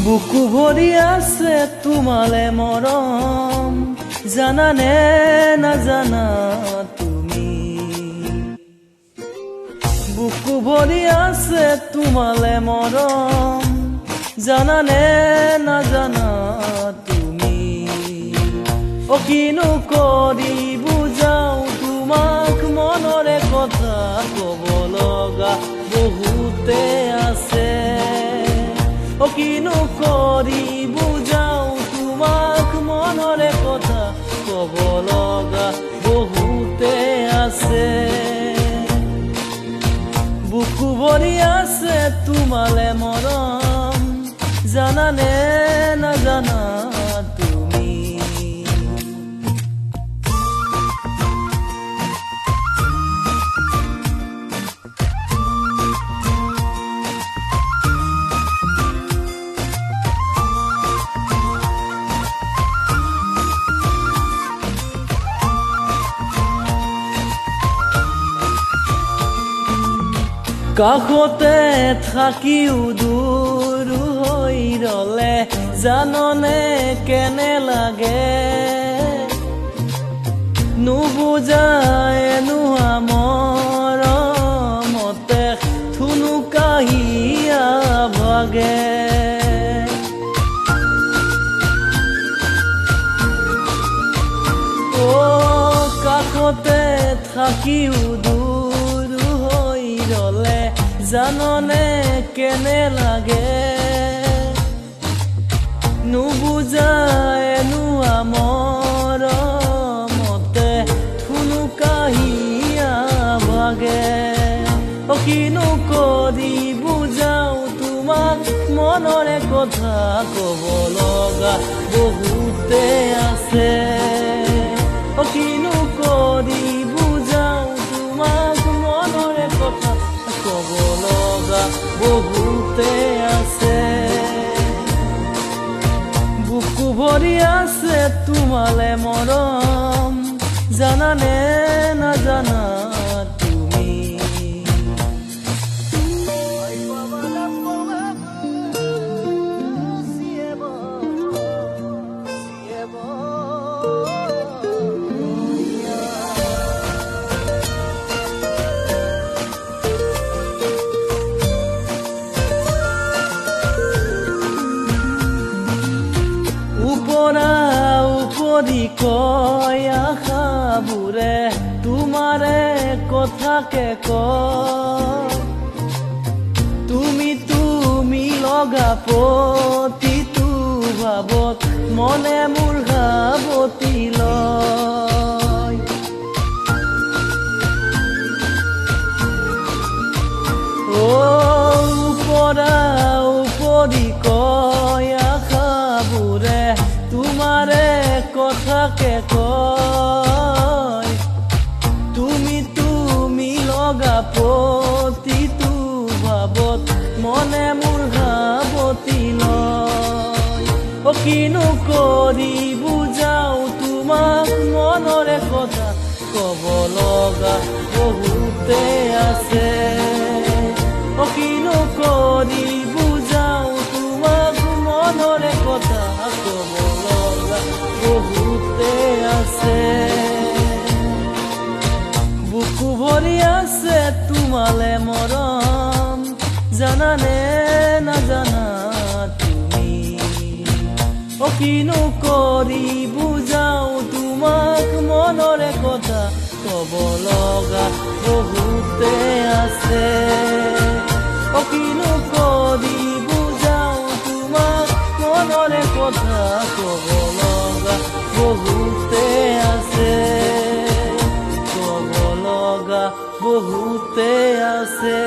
বুকু ভৰি আছে তোমালে মৰম, জানানে নাজানা তুমি। বুকু ভৰি আছে তোমালে মৰম, জানানে নাজানা তুমি। অ কিনো কৰি বুজাও তোমাক, মনৰে কথা কব লগা বহুতে আছে। অ কিনো কৰি বুজাও তোমাক, মনৰে কথা কব লগা বহুতে আছে। বুকু ভৰি আছে তোমালে মৰম, জানানে নাজানা তুমি। কাষতে থাকিও দূৰ হৈ ৰলে, জাননে কেনে লাগে। নুবুজায় নোহোৱা মৰমতে থুনুকাহিয়া ভাগে। অ কাষতে থাকিও দূৰ হৈ ৰলে, জাননে কেনে লাগে। নুবুজায় নোহোৱা মৰমতে থুনুকাহিয়া ভাগে। অ কিনো কৰি বুজাও তোমাক, মনৰে কথা কব লগা বহুতে আছে। অ কিনো কৰি বুজাও তোমাক, মনৰে কথা কব লগা বহুতে আছে। বুকু ভৰি আছে তোমালে মৰম, জানানে নাজানা তুমি। উপৰি কয় আশাবোৰে তোমাৰে কথাকে কয়। তুমি লগা প্ৰতিটো ভাৱত মনে মোৰ সাৱতি লয়। অ উপৰি কয় আশাবোৰে তোমাৰে কথাকে কয়। তুমি লগা প্ৰতিটো ভাৱত মনে মোৰ সাৱতি লয়। অ কিনো কৰি বুজাও তোমাক, মনৰে কথা কব লগা বহুতে আছে। অ কিনো কৰি বুজাও তোমাক, মনৰে কথা কব লগা বহুতে আছে। বুকু ভৰি আছে তোমালে মৰম, জানানে নাজানা তুমি। অ কিনো কৰি বুজাও তোমাক, মনৰে কথা কব লগা বহুতে আছে। অ কিনো কৰি বুজাও তোমাক, মনৰে কথা কব লগা বহুতে আছে। কব লগা বহুতে আছে।